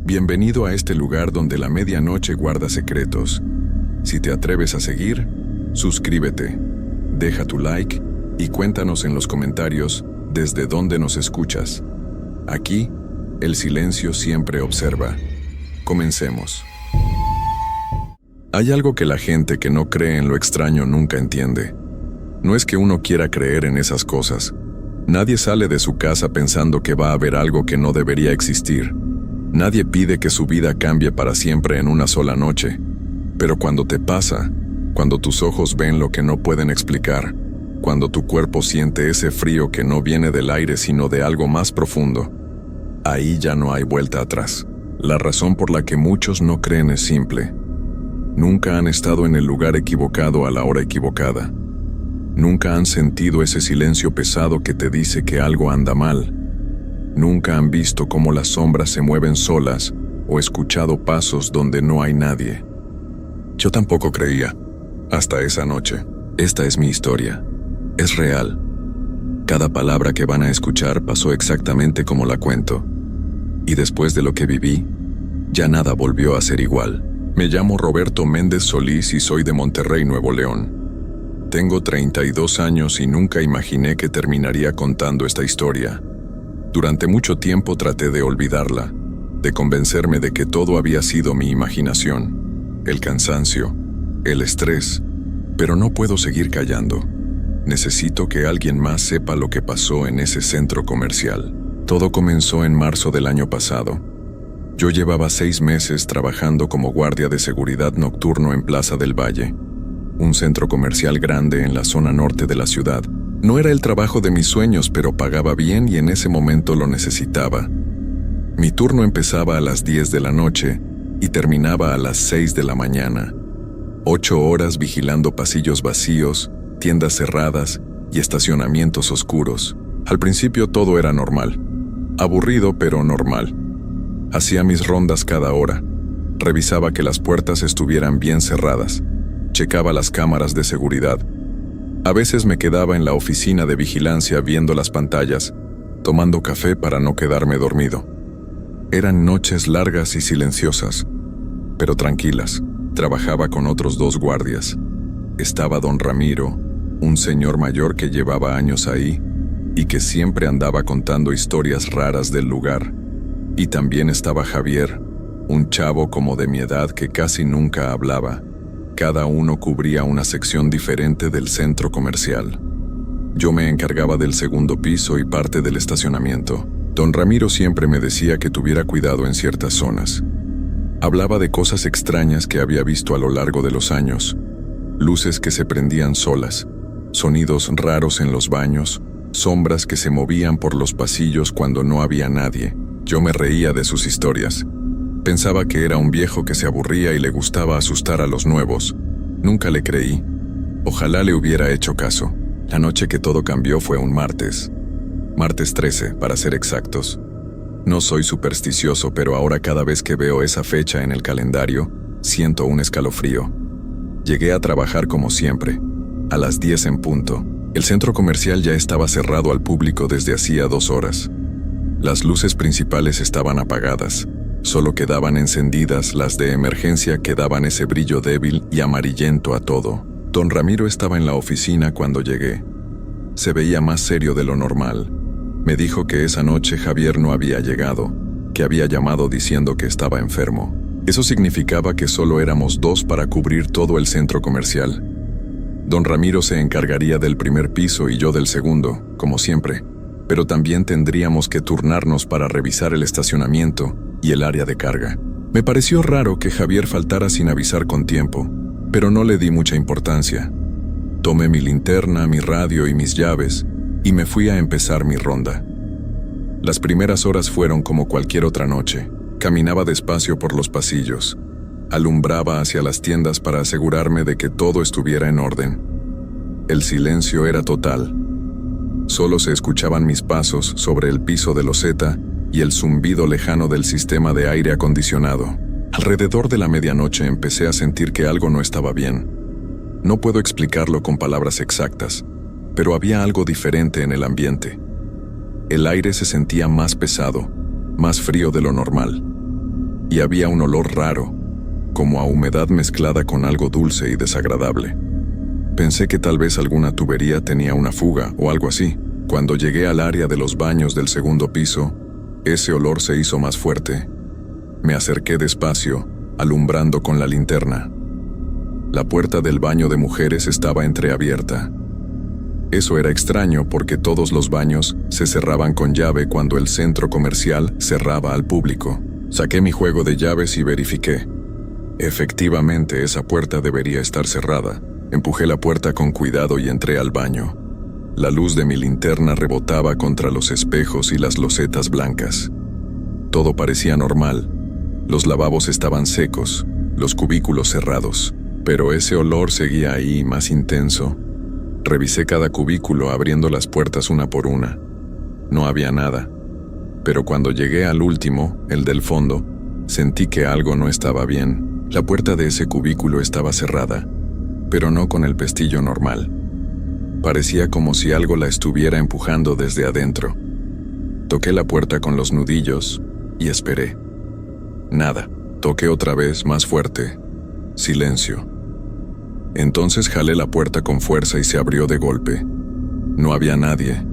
Bienvenido a este lugar donde la medianoche guarda secretos. Si te atreves a seguir, suscríbete, deja tu like y cuéntanos en los comentarios desde dónde nos escuchas. Aquí, el silencio siempre observa. Comencemos. Hay algo que la gente que no cree en lo extraño nunca entiende. No es que uno quiera creer en esas cosas. Nadie sale de su casa pensando que va a haber algo que no debería existir. Nadie pide que su vida cambie para siempre en una sola noche. Pero cuando te pasa, cuando tus ojos ven lo que no pueden explicar, cuando tu cuerpo siente ese frío que no viene del aire sino de algo más profundo, ahí ya no hay vuelta atrás. La razón por la que muchos no creen es simple. Nunca han estado en el lugar equivocado a la hora equivocada. Nunca han sentido ese silencio pesado que te dice que algo anda mal. Nunca han visto cómo las sombras se mueven solas o escuchado pasos donde no hay nadie. Yo tampoco creía, hasta esa noche. Esta es mi historia. Es real. Cada palabra que van a escuchar pasó exactamente como la cuento. Y después de lo que viví, ya nada volvió a ser igual. Me llamo Roberto Méndez Solís y soy de Monterrey, Nuevo León. Tengo 32 años y nunca imaginé que terminaría contando esta historia. Durante mucho tiempo traté de olvidarla, de convencerme de que todo había sido mi imaginación, el cansancio, el estrés, pero no puedo seguir callando. Necesito que alguien más sepa lo que pasó en ese centro comercial. Todo comenzó en marzo del año pasado. Yo llevaba 6 meses trabajando como guardia de seguridad nocturno en Plaza del Valle, un centro comercial grande en la zona norte de la ciudad. No era el trabajo de mis sueños, pero pagaba bien y en ese momento lo necesitaba. Mi turno empezaba a las 10 de la noche y terminaba a las 6 de la mañana. 8 horas vigilando pasillos vacíos, tiendas cerradas y estacionamientos oscuros. Al principio todo era normal. Aburrido, pero normal. Hacía mis rondas cada hora. Revisaba que las puertas estuvieran bien cerradas. Checaba las cámaras de seguridad. A veces me quedaba en la oficina de vigilancia viendo las pantallas, tomando café para no quedarme dormido. Eran noches largas y silenciosas, pero tranquilas. Trabajaba con otros 2 guardias. Estaba don Ramiro, un señor mayor que llevaba años ahí y que siempre andaba contando historias raras del lugar. Y también estaba Javier, un chavo como de mi edad que casi nunca hablaba. Cada uno cubría una sección diferente del centro comercial. Yo me encargaba del segundo piso y parte del estacionamiento. Don Ramiro siempre me decía que tuviera cuidado en ciertas zonas. Hablaba de cosas extrañas que había visto a lo largo de los años. Luces que se prendían solas, sonidos raros en los baños, sombras que se movían por los pasillos cuando no había nadie. Yo me reía de sus historias. Pensaba que era un viejo que se aburría y le gustaba asustar a los nuevos. Nunca le creí. Ojalá le hubiera hecho caso. La noche que todo cambió fue un martes. Martes 13, para ser exactos. No soy supersticioso, pero ahora cada vez que veo esa fecha en el calendario, siento un escalofrío. Llegué a trabajar como siempre, a las 10 en punto. El centro comercial ya estaba cerrado al público desde hacía 2 horas. Las luces principales estaban apagadas. Solo quedaban encendidas las de emergencia que daban ese brillo débil y amarillento a todo. Don Ramiro estaba en la oficina cuando llegué. Se veía más serio de lo normal. Me dijo que esa noche Javier no había llegado, que había llamado diciendo que estaba enfermo. Eso significaba que solo éramos 2 para cubrir todo el centro comercial. Don Ramiro se encargaría del primer piso y yo del segundo, como siempre, pero también tendríamos que turnarnos para revisar el estacionamiento y el área de carga. Me pareció raro que Javier faltara sin avisar con tiempo, pero no le di mucha importancia. Tomé mi linterna, mi radio y mis llaves, y me fui a empezar mi ronda. Las primeras horas fueron como cualquier otra noche. Caminaba despacio por los pasillos. Alumbraba hacia las tiendas para asegurarme de que todo estuviera en orden. El silencio era total. Solo se escuchaban mis pasos sobre el piso de loseta y el zumbido lejano del sistema de aire acondicionado. Alrededor de la medianoche empecé a sentir que algo no estaba bien. No puedo explicarlo con palabras exactas, pero había algo diferente en el ambiente. El aire se sentía más pesado, más frío de lo normal. y había un olor raro, como a humedad mezclada con algo dulce y desagradable. Pensé que tal vez alguna tubería tenía una fuga o algo así. Cuando llegué al área de los baños del segundo piso, ese olor se hizo más fuerte. Me acerqué despacio, alumbrando con la linterna. La puerta del baño de mujeres estaba entreabierta. Eso era extraño porque todos los baños se cerraban con llave cuando el centro comercial cerraba al público. Saqué mi juego de llaves y verifiqué. Efectivamente, esa puerta debería estar cerrada. Empujé la puerta con cuidado y entré al baño. La luz de mi linterna rebotaba contra los espejos y las losetas blancas. Todo parecía normal. Los lavabos estaban secos, los cubículos cerrados, pero ese olor seguía ahí, más intenso. Revisé cada cubículo abriendo las puertas una por una. No había nada. Pero cuando llegué al último, el del fondo, sentí que algo no estaba bien. La puerta de ese cubículo estaba cerrada, pero no con el pestillo normal. Parecía como si algo la estuviera empujando desde adentro. Toqué la puerta con los nudillos y esperé. Nada. Toqué otra vez más fuerte. Silencio. Entonces jalé la puerta con fuerza y se abrió de golpe. No había nadie,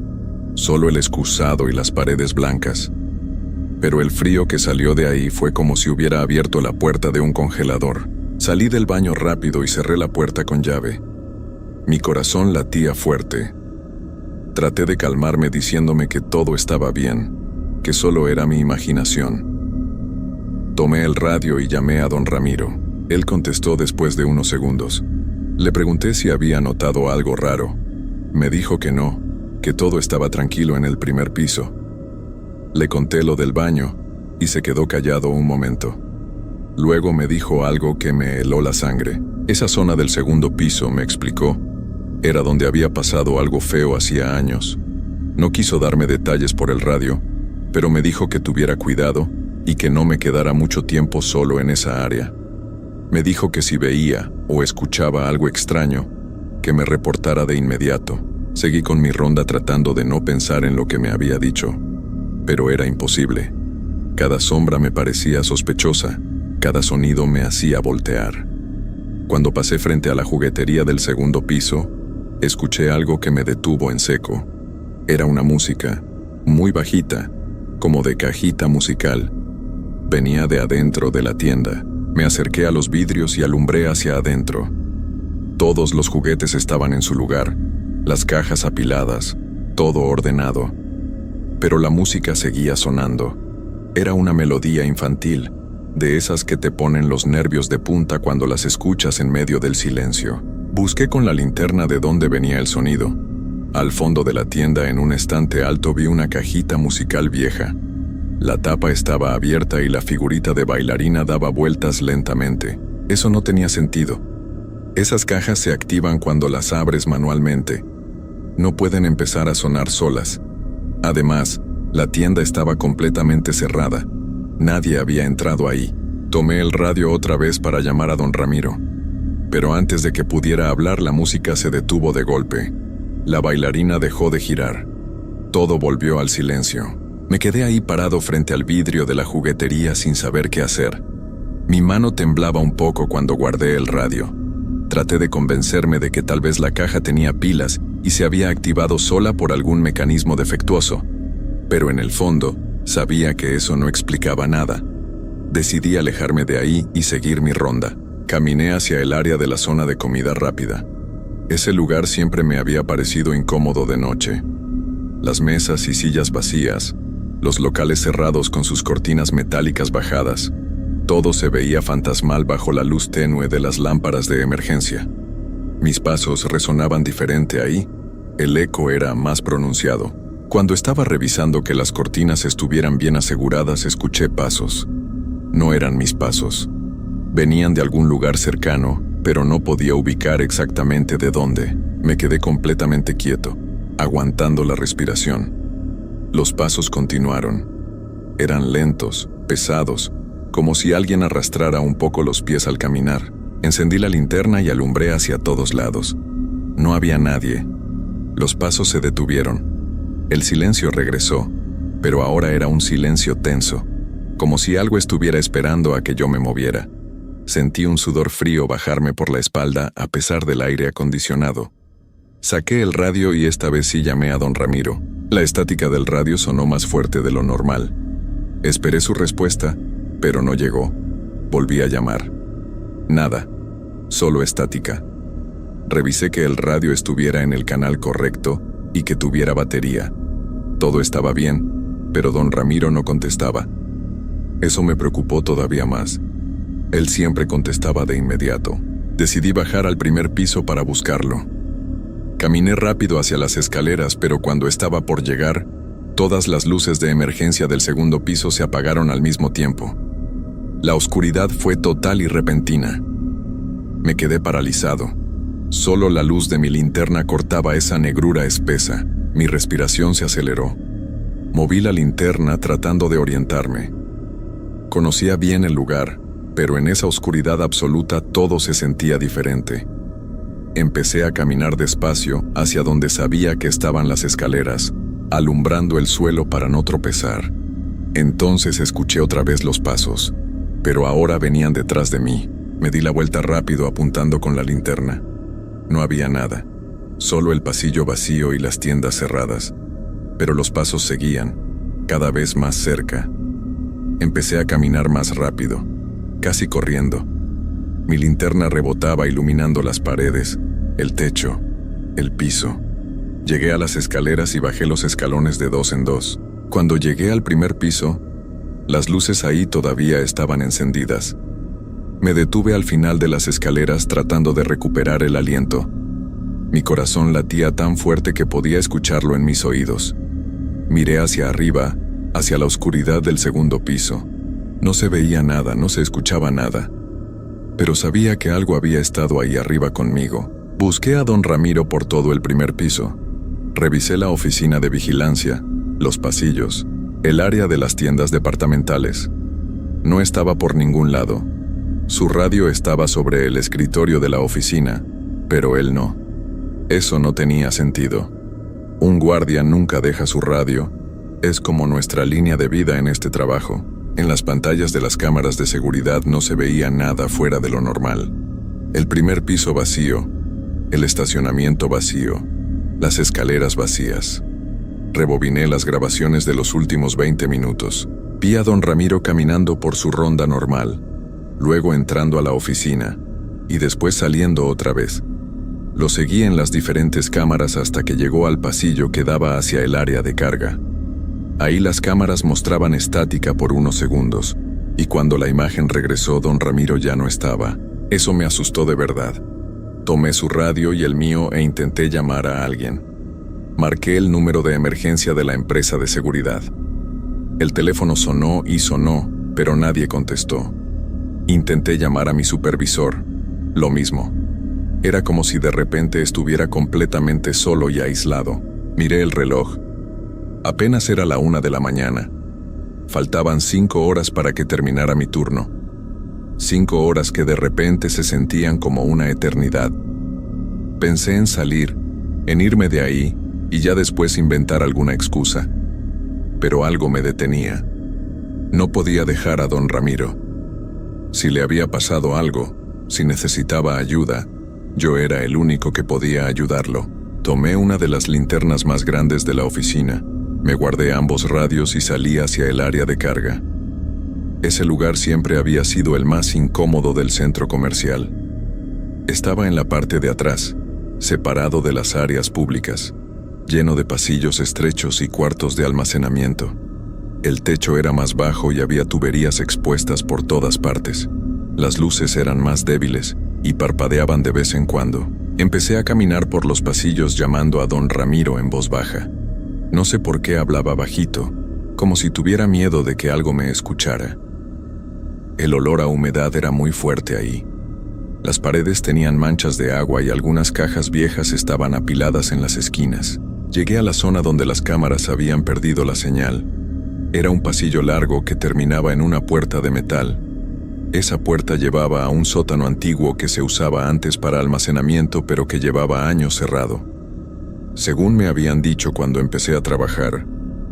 solo el excusado y las paredes blancas. Pero el frío que salió de ahí fue como si hubiera abierto la puerta de un congelador. Salí del baño rápido y cerré la puerta con llave. Mi corazón latía fuerte. Traté de calmarme diciéndome que todo estaba bien, que solo era mi imaginación. Tomé el radio y llamé a don Ramiro. Él contestó después de unos segundos. Le pregunté si había notado algo raro. Me dijo que no, que todo estaba tranquilo en el primer piso. Le conté lo del baño y se quedó callado un momento. Luego me dijo algo que me heló la sangre. Esa zona del segundo piso, me explicó, era donde había pasado algo feo hacía años. No quiso darme detalles por el radio, pero me dijo que tuviera cuidado y que no me quedara mucho tiempo solo en esa área. Me dijo que si veía o escuchaba algo extraño, que me reportara de inmediato. Seguí con mi ronda tratando de no pensar en lo que me había dicho, pero era imposible. Cada sombra me parecía sospechosa, cada sonido me hacía voltear. Cuando pasé frente a la juguetería del segundo piso, escuché algo que me detuvo en seco. Era una música, muy bajita, como de cajita musical. Venía de adentro de la tienda. Me acerqué a los vidrios y alumbré hacia adentro. Todos los juguetes estaban en su lugar, las cajas apiladas, todo ordenado. Pero la música seguía sonando. Era una melodía infantil, de esas que te ponen los nervios de punta cuando las escuchas en medio del silencio. Busqué con la linterna de dónde venía el sonido. Al fondo de la tienda, en un estante alto, vi una cajita musical vieja. La tapa estaba abierta y la figurita de bailarina daba vueltas lentamente. Eso no tenía sentido. Esas cajas se activan cuando las abres manualmente. No pueden empezar a sonar solas. Además, la tienda estaba completamente cerrada. Nadie había entrado ahí. Tomé el radio otra vez para llamar a don Ramiro. Pero antes de que pudiera hablar, la música se detuvo de golpe. La bailarina dejó de girar. Todo volvió al silencio. Me quedé ahí parado frente al vidrio de la juguetería sin saber qué hacer. Mi mano temblaba un poco cuando guardé el radio. Traté de convencerme de que tal vez la caja tenía pilas y se había activado sola por algún mecanismo defectuoso. Pero en el fondo, sabía que eso no explicaba nada. Decidí alejarme de ahí y seguir mi ronda. Caminé hacia el área de la zona de comida rápida. Ese lugar siempre me había parecido incómodo de noche. Las mesas y sillas vacías, los locales cerrados con sus cortinas metálicas bajadas. Todo se veía fantasmal bajo la luz tenue de las lámparas de emergencia. Mis pasos resonaban diferente ahí. El eco era más pronunciado. Cuando estaba revisando que las cortinas estuvieran bien aseguradas, escuché pasos. No eran mis pasos. Venían de algún lugar cercano, pero no podía ubicar exactamente de dónde. Me quedé completamente quieto, aguantando la respiración. Los pasos continuaron. Eran lentos, pesados, como si alguien arrastrara un poco los pies al caminar. Encendí la linterna y alumbré hacia todos lados. No había nadie. Los pasos se detuvieron. El silencio regresó, pero ahora era un silencio tenso. como si algo estuviera esperando a que yo me moviera. Sentí un sudor frío bajarme por la espalda a pesar del aire acondicionado. Saqué el radio y esta vez sí llamé a don Ramiro. La estática del radio sonó más fuerte de lo normal. Esperé su respuesta, pero no llegó. Volví a llamar. Nada, solo estática. Revisé que el radio estuviera en el canal correcto y que tuviera batería. Todo estaba bien, pero don Ramiro no contestaba. Eso me preocupó todavía más. Él siempre contestaba de inmediato. Decidí bajar al primer piso para buscarlo. Caminé rápido hacia las escaleras, pero cuando estaba por llegar, todas las luces de emergencia del segundo piso se apagaron al mismo tiempo. La oscuridad fue total y repentina. Me quedé paralizado. Solo la luz de mi linterna cortaba esa negrura espesa. Mi respiración se aceleró. Moví la linterna tratando de orientarme. Conocía bien el lugar, pero en esa oscuridad absoluta todo se sentía diferente. Empecé a caminar despacio hacia donde sabía que estaban las escaleras, alumbrando el suelo para no tropezar. Entonces escuché otra vez los pasos, pero ahora venían detrás de mí. Me di la vuelta rápido apuntando con la linterna. No había nada, solo el pasillo vacío y las tiendas cerradas, pero los pasos seguían, cada vez más cerca. Empecé a caminar más rápido, casi corriendo. Mi linterna rebotaba iluminando las paredes, el techo, el piso. Llegué a las escaleras y bajé los escalones de 2 en 2. Cuando llegué al primer piso, las luces ahí todavía estaban encendidas. Me detuve al final de las escaleras tratando de recuperar el aliento. Mi corazón latía tan fuerte que podía escucharlo en mis oídos. Miré hacia arriba, hacia la oscuridad del segundo piso. No se veía nada, no se escuchaba nada. Pero sabía que algo había estado ahí arriba conmigo. Busqué a don Ramiro por todo el primer piso. Revisé la oficina de vigilancia, los pasillos, el área de las tiendas departamentales. No estaba por ningún lado. Su radio estaba sobre el escritorio de la oficina, pero él no. Eso no tenía sentido. Un guardia nunca deja su radio. Es como nuestra línea de vida en este trabajo. En las pantallas de las cámaras de seguridad no se veía nada fuera de lo normal. El primer piso vacío, el estacionamiento vacío, las escaleras vacías. Rebobiné las grabaciones de los últimos 20 minutos. Vi a don Ramiro caminando por su ronda normal, luego entrando a la oficina, y después saliendo otra vez. Lo seguí en las diferentes cámaras hasta que llegó al pasillo que daba hacia el área de carga. Ahí las cámaras mostraban estática por unos segundos, y cuando la imagen regresó, don Ramiro ya no estaba. Eso me asustó de verdad. Tomé su radio y el mío e intenté llamar a alguien. Marqué el número de emergencia de la empresa de seguridad. El teléfono sonó y sonó, pero nadie contestó. Intenté llamar a mi supervisor. Lo mismo. Era como si de repente estuviera completamente solo y aislado. Miré el reloj. Apenas era la 1 de la mañana. Faltaban 5 horas para que terminara mi turno. 5 horas que de repente se sentían como una eternidad. Pensé en salir, en irme de ahí y ya después inventar alguna excusa. Pero algo me detenía. No podía dejar a don Ramiro. Si le había pasado algo, si necesitaba ayuda, yo era el único que podía ayudarlo. Tomé una de las linternas más grandes de la oficina. Me guardé ambos radios y salí hacia el área de carga. Ese lugar siempre había sido el más incómodo del centro comercial. Estaba en la parte de atrás, separado de las áreas públicas, lleno de pasillos estrechos y cuartos de almacenamiento. El techo era más bajo y había tuberías expuestas por todas partes. Las luces eran más débiles y parpadeaban de vez en cuando. Empecé a caminar por los pasillos llamando a don Ramiro en voz baja. No sé por qué hablaba bajito, como si tuviera miedo de que algo me escuchara. El olor a humedad era muy fuerte ahí. Las paredes tenían manchas de agua y algunas cajas viejas estaban apiladas en las esquinas. Llegué a la zona donde las cámaras habían perdido la señal. Era un pasillo largo que terminaba en una puerta de metal. Esa puerta llevaba a un sótano antiguo que se usaba antes para almacenamiento, pero que llevaba años cerrado. Según me habían dicho cuando empecé a trabajar,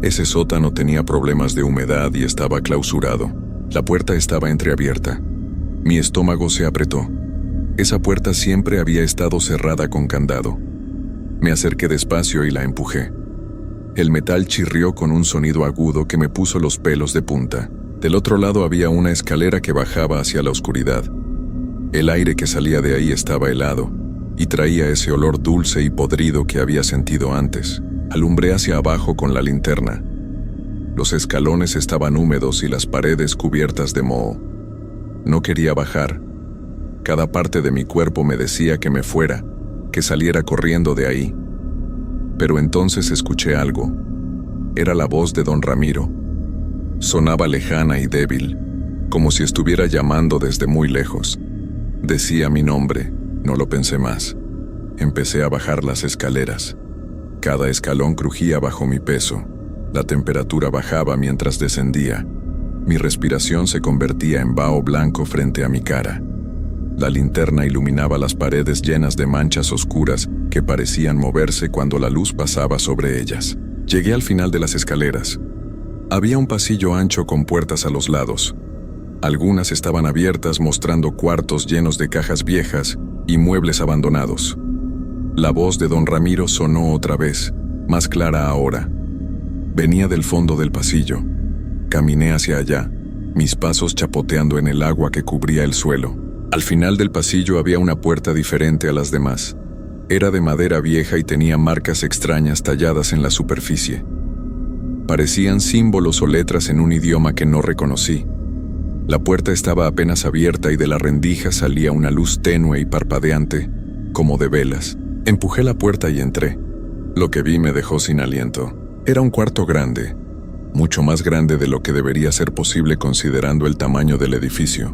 Ese sótano tenía problemas de humedad y estaba clausurado. La puerta estaba entreabierta. Mi estómago se apretó. Esa puerta siempre había estado cerrada con candado. Me acerqué despacio y la empujé. El metal chirrió con un sonido agudo que me puso los pelos de punta. Del otro lado había una escalera que bajaba hacia la oscuridad. El aire que salía de ahí estaba helado y traía ese olor dulce y podrido que había sentido antes. Alumbré hacia abajo con la linterna. Los escalones estaban húmedos y las paredes cubiertas de moho. No quería bajar. Cada parte de mi cuerpo me decía que me fuera, que saliera corriendo de ahí. Pero entonces escuché algo. Era la voz de don Ramiro. Sonaba lejana y débil, como si estuviera llamando desde muy lejos. Decía mi nombre, no lo pensé más. Empecé a bajar las escaleras. Cada escalón crujía bajo mi peso. La temperatura bajaba mientras descendía. Mi respiración se convertía en vaho blanco frente a mi cara. La linterna iluminaba las paredes llenas de manchas oscuras que parecían moverse cuando la luz pasaba sobre ellas. Llegué al final de las escaleras. Había un pasillo ancho con puertas a los lados. Algunas estaban abiertas mostrando cuartos llenos de cajas viejas y muebles abandonados. La voz de don Ramiro sonó otra vez, más clara ahora. Venía del fondo del pasillo. Caminé hacia allá, mis pasos chapoteando en el agua que cubría el suelo. Al final del pasillo había una puerta diferente a las demás. Era de madera vieja y tenía marcas extrañas talladas en la superficie. Parecían símbolos o letras en un idioma que no reconocí. La puerta estaba apenas abierta y de la rendija salía una luz tenue y parpadeante, como de velas. Empujé la puerta y entré. Lo que vi me dejó sin aliento. Era un cuarto grande, mucho más grande de lo que debería ser posible considerando el tamaño del edificio.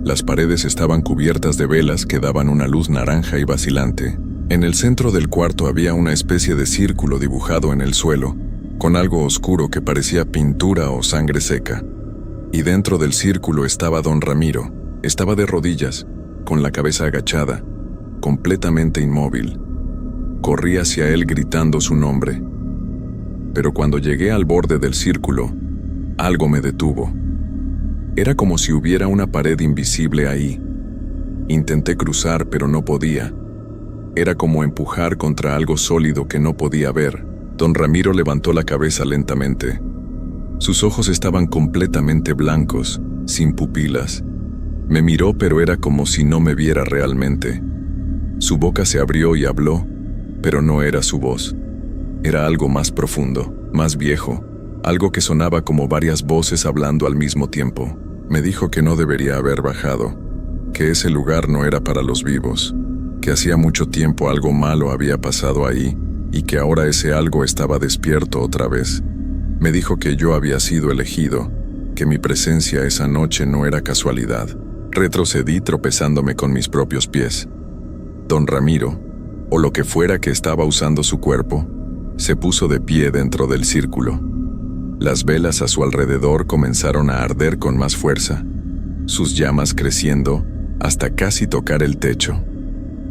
Las paredes estaban cubiertas de velas que daban una luz naranja y vacilante. En el centro del cuarto había una especie de círculo dibujado en el suelo, con algo oscuro que parecía pintura o sangre seca. Y dentro del círculo estaba don Ramiro. Estaba de rodillas, con la cabeza agachada, completamente inmóvil. Corrí hacia él gritando su nombre. Pero cuando llegué al borde del círculo, algo me detuvo. Era como si hubiera una pared invisible ahí. Intenté cruzar, pero no podía. Era como empujar contra algo sólido que no podía ver. Don Ramiro levantó la cabeza lentamente. Sus ojos estaban completamente blancos, sin pupilas. Me miró, pero era como si no me viera realmente. Su boca se abrió y habló, pero no era su voz. Era algo más profundo, más viejo, algo que sonaba como varias voces hablando al mismo tiempo. Me dijo que no debería haber bajado, que ese lugar no era para los vivos, que hacía mucho tiempo algo malo había pasado ahí y que ahora ese algo estaba despierto otra vez. Me dijo que yo había sido elegido, que mi presencia esa noche no era casualidad. Retrocedí tropezándome con mis propios pies. Don Ramiro, o lo que fuera que estaba usando su cuerpo, se puso de pie dentro del círculo. Las velas a su alrededor comenzaron a arder con más fuerza, sus llamas creciendo hasta casi tocar el techo.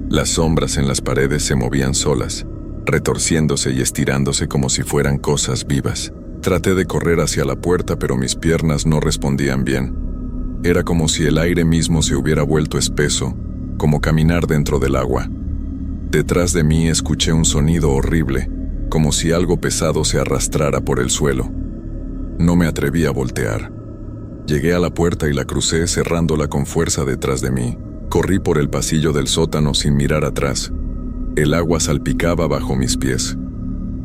Las sombras en las paredes se movían solas, retorciéndose y estirándose como si fueran cosas vivas. Traté de correr hacia la puerta, pero mis piernas no respondían bien. Era como si el aire mismo se hubiera vuelto espeso, como caminar dentro del agua. Detrás de mí escuché un sonido horrible, como si algo pesado se arrastrara por el suelo. No me atreví a voltear. Llegué a la puerta y la crucé cerrándola con fuerza detrás de mí. Corrí por el pasillo del sótano sin mirar atrás. El agua salpicaba bajo mis pies.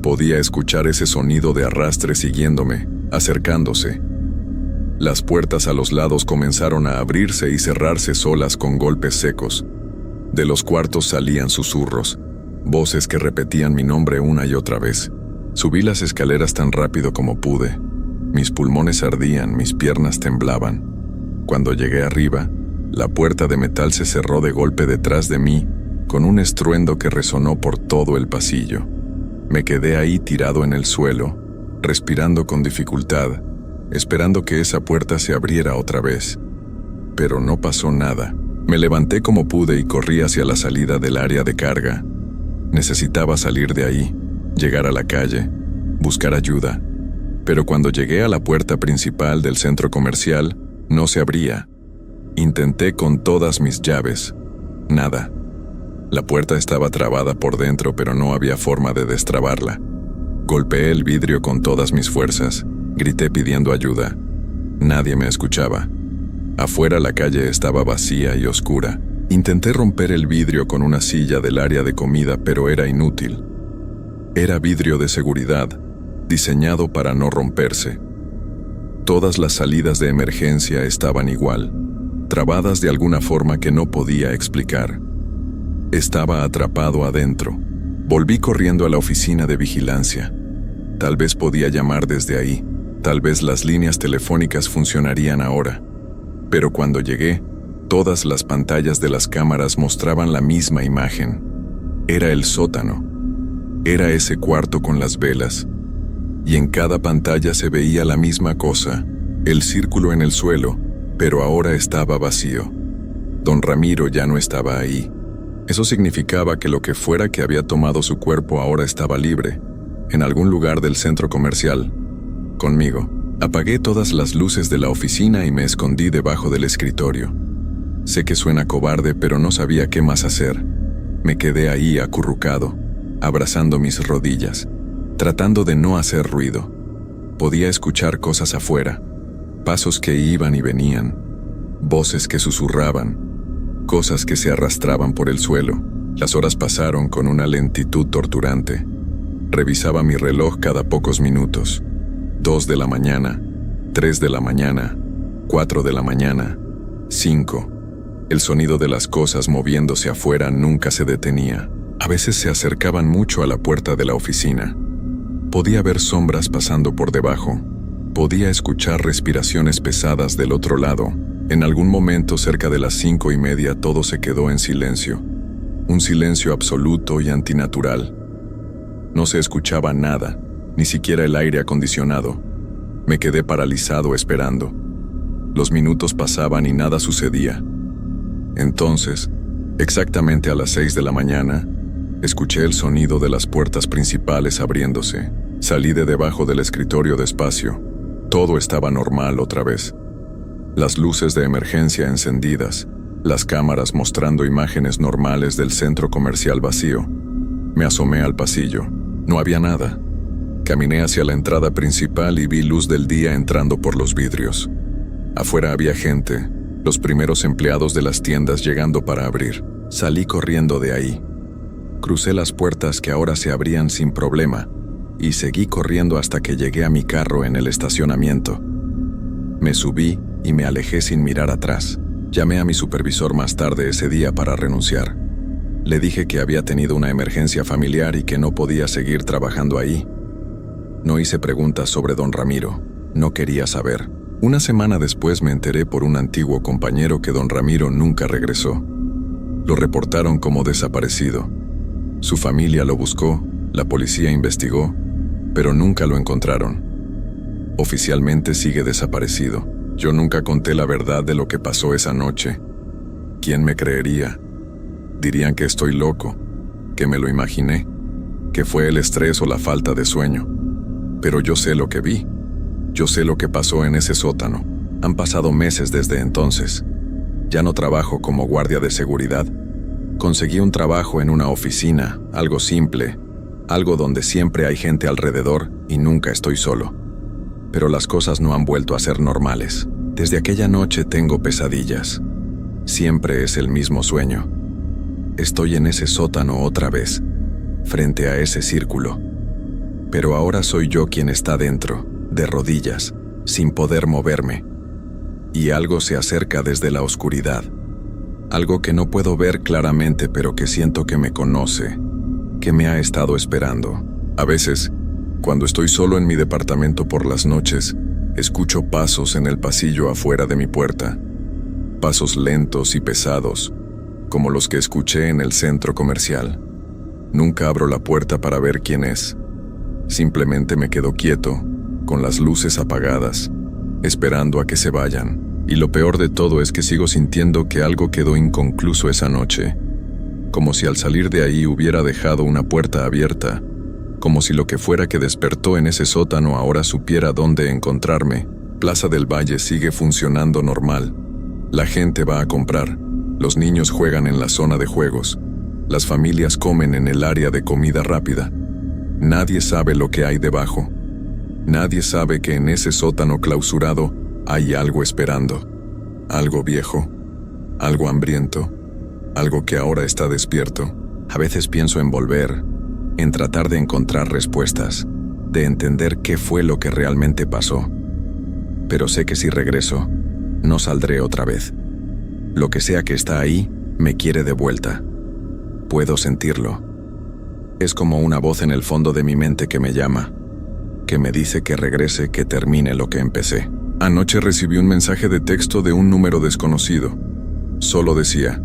Podía escuchar ese sonido de arrastre siguiéndome, acercándose. Las puertas a los lados comenzaron a abrirse y cerrarse solas con golpes secos. De los cuartos salían susurros, voces que repetían mi nombre una y otra vez. Subí las escaleras tan rápido como pude. Mis pulmones ardían, mis piernas temblaban. Cuando llegué arriba, la puerta de metal se cerró de golpe detrás de mí, con un estruendo que resonó por todo el pasillo. Me quedé ahí tirado en el suelo, respirando con dificultad, esperando que esa puerta se abriera otra vez. Pero no pasó nada. Me levanté como pude y corrí hacia la salida del área de carga. Necesitaba salir de ahí, llegar a la calle, buscar ayuda. Pero cuando llegué a la puerta principal del centro comercial, no se abría. Intenté con todas mis llaves. Nada. La puerta estaba trabada por dentro, pero no había forma de destrabarla. Golpeé el vidrio con todas mis fuerzas. Grité pidiendo ayuda. Nadie me escuchaba. Afuera la calle estaba vacía y oscura. Intenté romper el vidrio con una silla del área de comida, pero era inútil. Era vidrio de seguridad, diseñado para no romperse. Todas las salidas de emergencia estaban igual, trabadas de alguna forma que no podía explicar. Estaba atrapado adentro. Volví corriendo a la oficina de vigilancia. Tal vez podía llamar desde ahí. Tal vez las líneas telefónicas funcionarían ahora. Pero cuando llegué, todas las pantallas de las cámaras mostraban la misma imagen. Era el sótano. Era ese cuarto con las velas. Y en cada pantalla se veía la misma cosa, el círculo en el suelo, pero ahora estaba vacío. Don Ramiro ya no estaba ahí. Eso significaba que lo que fuera que había tomado su cuerpo ahora estaba libre, en algún lugar del centro comercial, conmigo. Apagué todas las luces de la oficina y me escondí debajo del escritorio. Sé que suena cobarde, pero no sabía qué más hacer. Me quedé ahí acurrucado, abrazando mis rodillas, tratando de no hacer ruido. Podía escuchar cosas afuera, pasos que iban y venían, voces que susurraban, cosas que se arrastraban por el suelo. Las horas pasaron con una lentitud torturante. Revisaba mi reloj cada pocos minutos. 2 de la mañana, 3 de la mañana, 4 de la mañana, 5. El sonido de las cosas moviéndose afuera nunca se detenía. A veces se acercaban mucho a la puerta de la oficina. Podía ver sombras pasando por debajo. Podía escuchar respiraciones pesadas del otro lado. En algún momento, cerca de las 5:30, todo se quedó en silencio. Un silencio absoluto y antinatural. No se escuchaba nada, ni siquiera el aire acondicionado. Me quedé paralizado esperando. Los minutos pasaban y nada sucedía. Entonces, exactamente a las 6 de la mañana, escuché el sonido de las puertas principales abriéndose. Salí de debajo del escritorio despacio. Todo estaba normal otra vez. Las luces de emergencia encendidas, las cámaras mostrando imágenes normales del centro comercial vacío. Me asomé al pasillo. No había nada. Caminé hacia la entrada principal y vi luz del día entrando por los vidrios. Afuera había gente, los primeros empleados de las tiendas llegando para abrir. Salí corriendo de ahí. Crucé las puertas que ahora se abrían sin problema y seguí corriendo hasta que llegué a mi carro en el estacionamiento. Me subí y me alejé sin mirar atrás. Llamé a mi supervisor más tarde ese día para renunciar. Le dije que había tenido una emergencia familiar y que no podía seguir trabajando ahí. No hice preguntas sobre don Ramiro. No quería saber. Una semana después me enteré por un antiguo compañero que don Ramiro nunca regresó. Lo reportaron como desaparecido. Su familia lo buscó, la policía investigó, pero nunca lo encontraron. Oficialmente sigue desaparecido. Yo nunca conté la verdad de lo que pasó esa noche. ¿Quién me creería? Dirían que estoy loco, que me lo imaginé, que fue el estrés o la falta de sueño. Pero yo sé lo que vi. Yo sé lo que pasó en ese sótano. Han pasado meses desde entonces. Ya no trabajo como guardia de seguridad. Conseguí un trabajo en una oficina, algo simple, algo donde siempre hay gente alrededor y nunca estoy solo. Pero las cosas no han vuelto a ser normales. Desde aquella noche tengo pesadillas. Siempre es el mismo sueño. Estoy en ese sótano otra vez, frente a ese círculo. Pero ahora soy yo quien está dentro, de rodillas, sin poder moverme. Y algo se acerca desde la oscuridad. Algo que no puedo ver claramente, pero que siento que me conoce, que me ha estado esperando. A veces, cuando estoy solo en mi departamento por las noches, escucho pasos en el pasillo afuera de mi puerta. Pasos lentos y pesados, como los que escuché en el centro comercial. Nunca abro la puerta para ver quién es. Simplemente me quedo quieto, con las luces apagadas, esperando a que se vayan. Y lo peor de todo es que sigo sintiendo que algo quedó inconcluso esa noche, como si al salir de ahí hubiera dejado una puerta abierta, como si lo que fuera que despertó en ese sótano ahora supiera dónde encontrarme. Plaza del Valle sigue funcionando normal. La gente va a comprar, los niños juegan en la zona de juegos, las familias comen en el área de comida rápida. Nadie sabe lo que hay debajo. Nadie sabe que en ese sótano clausurado hay algo esperando. Algo viejo, algo hambriento, algo que ahora está despierto. A veces pienso en volver, en tratar de encontrar respuestas, de entender qué fue lo que realmente pasó. Pero sé que si regreso, no saldré otra vez. Lo que sea que está ahí, me quiere de vuelta. Puedo sentirlo. Es como una voz en el fondo de mi mente que me llama, que me dice que regrese, que termine lo que empecé. Anoche recibí un mensaje de texto de un número desconocido. Solo decía: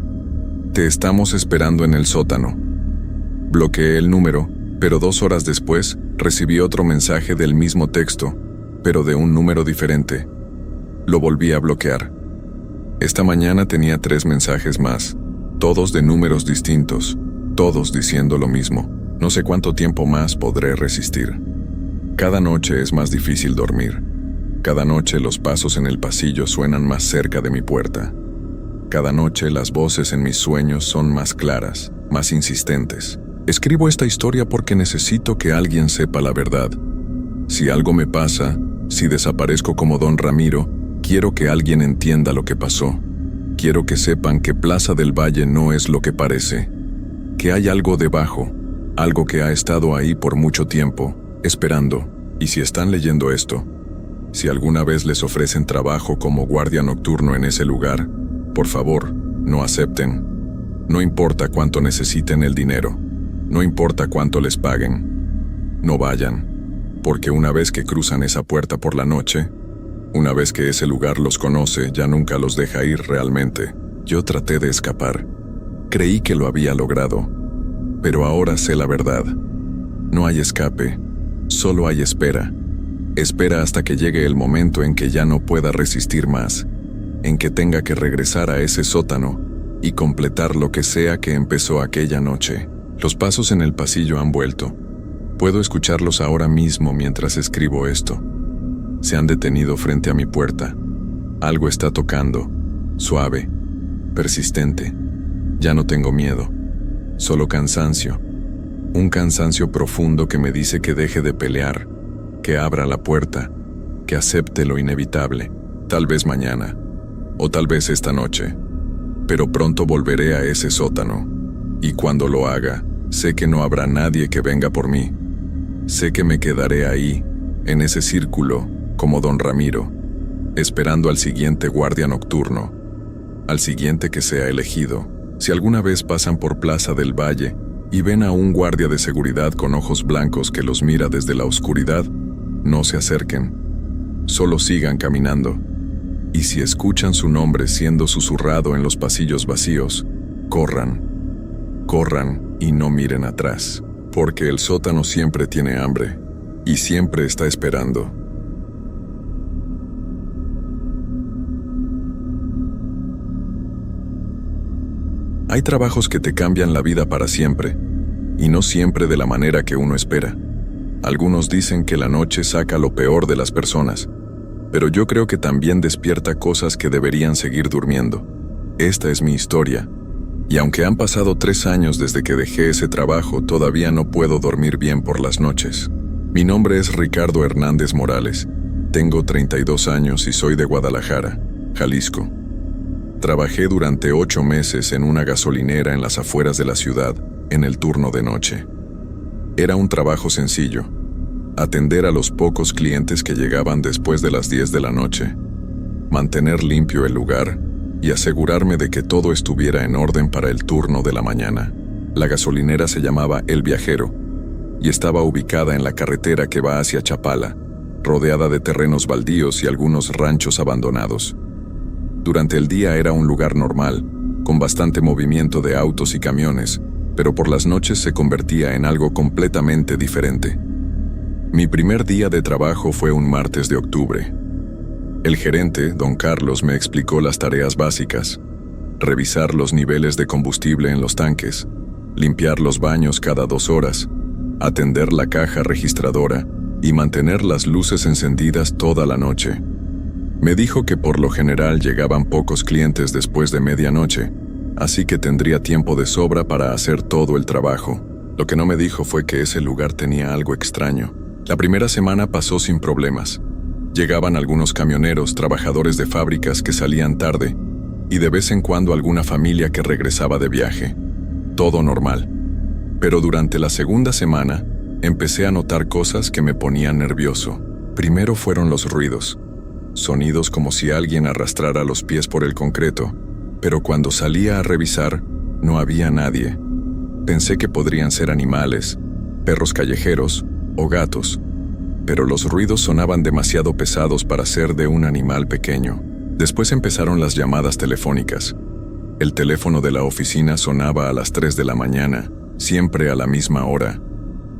"Te estamos esperando en el sótano". Bloqueé el número, pero 2 horas después recibí otro mensaje del mismo texto, pero de un número diferente. Lo volví a bloquear. Esta mañana tenía 3 mensajes más, todos de números distintos, todos diciendo lo mismo. No sé cuánto tiempo más podré resistir. Cada noche es más difícil dormir. Cada noche los pasos en el pasillo suenan más cerca de mi puerta. Cada noche las voces en mis sueños son más claras, más insistentes. Escribo esta historia porque necesito que alguien sepa la verdad. Si algo me pasa, si desaparezco como Don Ramiro, quiero que alguien entienda lo que pasó. Quiero que sepan que Plaza del Valle no es lo que parece. Que hay algo debajo, algo que ha estado ahí por mucho tiempo, esperando. Y si están leyendo esto, si alguna vez les ofrecen trabajo como guardia nocturno en ese lugar, por favor, no acepten. No importa cuánto necesiten el dinero, no importa cuánto les paguen. No vayan, porque una vez que cruzan esa puerta por la noche, una vez que ese lugar los conoce, ya nunca los deja ir realmente. Yo traté de escapar. Creí que lo había logrado, pero ahora sé la verdad. No hay escape, solo hay espera. Espera hasta que llegue el momento en que ya no pueda resistir más, en que tenga que regresar a ese sótano y completar lo que sea que empezó aquella noche. Los pasos en el pasillo han vuelto. Puedo escucharlos ahora mismo mientras escribo esto. Se han detenido frente a mi puerta. Algo está tocando, suave, persistente. Ya no tengo miedo, solo cansancio. Un cansancio profundo que me dice que deje de pelear, que abra la puerta, que acepte lo inevitable, tal vez mañana, o tal vez esta noche. Pero pronto volveré a ese sótano, y cuando lo haga, sé que no habrá nadie que venga por mí. Sé que me quedaré ahí, en ese círculo, como Don Ramiro, esperando al siguiente guardia nocturno, al siguiente que sea elegido. Si alguna vez pasan por Plaza del Valle y ven a un guardia de seguridad con ojos blancos que los mira desde la oscuridad, no se acerquen, solo sigan caminando. Y si escuchan su nombre siendo susurrado en los pasillos vacíos, corran, corran y no miren atrás, porque el sótano siempre tiene hambre y siempre está esperando. Hay trabajos que te cambian la vida para siempre, y no siempre de la manera que uno espera. Algunos dicen que la noche saca lo peor de las personas, pero yo creo que también despierta cosas que deberían seguir durmiendo. Esta es mi historia, y aunque han pasado 3 años desde que dejé ese trabajo, todavía no puedo dormir bien por las noches. Mi nombre es Ricardo Hernández Morales, tengo 32 años y soy de Guadalajara, Jalisco. Trabajé durante 8 meses en una gasolinera en las afueras de la ciudad, en el turno de noche. Era un trabajo sencillo, atender a los pocos clientes que llegaban después de las 10 de la noche, mantener limpio el lugar y asegurarme de que todo estuviera en orden para el turno de la mañana. La gasolinera se llamaba El Viajero y estaba ubicada en la carretera que va hacia Chapala, rodeada de terrenos baldíos y algunos ranchos abandonados. Durante el día era un lugar normal, con bastante movimiento de autos y camiones, pero por las noches se convertía en algo completamente diferente. Mi primer día de trabajo fue un martes de octubre. El gerente, don Carlos, me explicó las tareas básicas: revisar los niveles de combustible en los tanques, limpiar los baños cada 2 horas, atender la caja registradora y mantener las luces encendidas toda la noche. Me dijo que por lo general llegaban pocos clientes después de medianoche, así que tendría tiempo de sobra para hacer todo el trabajo. Lo que no me dijo fue que ese lugar tenía algo extraño. La primera semana pasó sin problemas. Llegaban algunos camioneros, trabajadores de fábricas que salían tarde, y de vez en cuando alguna familia que regresaba de viaje. Todo normal. Pero durante la segunda semana, empecé a notar cosas que me ponían nervioso. Primero fueron los ruidos. Sonidos como si alguien arrastrara los pies por el concreto, pero cuando salía a revisar, no había nadie. Pensé que podrían ser animales, perros callejeros o gatos, pero los ruidos sonaban demasiado pesados para ser de un animal pequeño. Después empezaron las llamadas telefónicas. El teléfono de la oficina sonaba a las 3 de la mañana, siempre a la misma hora.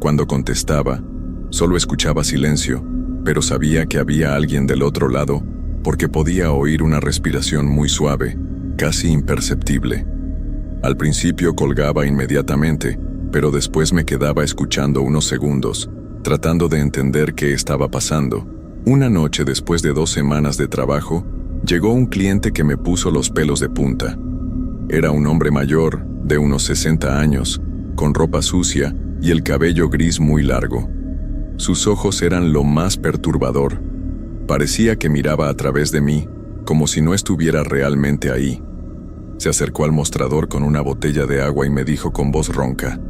Cuando contestaba, solo escuchaba silencio, pero sabía que había alguien del otro lado porque podía oír una respiración muy suave, casi imperceptible. Al principio colgaba inmediatamente, pero después me quedaba escuchando unos segundos, tratando de entender qué estaba pasando. Una noche, después de 2 semanas de trabajo, llegó un cliente que me puso los pelos de punta. Era un hombre mayor, de unos 60 años, con ropa sucia y el cabello gris muy largo. Sus ojos eran lo más perturbador. Parecía que miraba a través de mí, como si no estuviera realmente ahí. Se acercó al mostrador con una botella de agua y me dijo con voz ronca: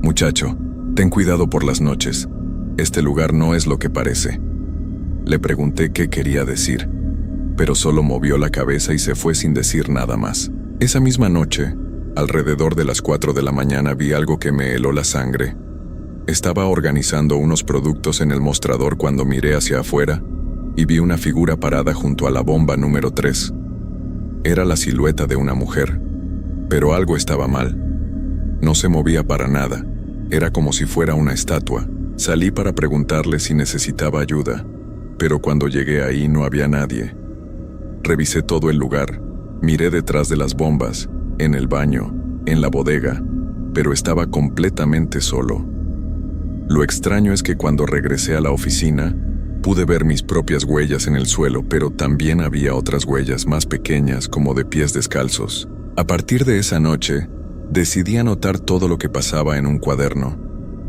«Muchacho, ten cuidado por las noches. Este lugar no es lo que parece». Le pregunté qué quería decir, pero solo movió la cabeza y se fue sin decir nada más. Esa misma noche, alrededor de las 4 de la mañana, vi algo que me heló la sangre. Estaba organizando unos productos en el mostrador cuando miré hacia afuera y vi una figura parada junto a la bomba número 3. Era la silueta de una mujer, pero algo estaba mal. No se movía para nada, era como si fuera una estatua. Salí para preguntarle si necesitaba ayuda, pero cuando llegué ahí no había nadie. Revisé todo el lugar, miré detrás de las bombas, en el baño, en la bodega, pero estaba completamente solo. Lo extraño es que cuando regresé a la oficina, pude ver mis propias huellas en el suelo, pero también había otras huellas más pequeñas, como de pies descalzos. A partir de esa noche, decidí anotar todo lo que pasaba en un cuaderno.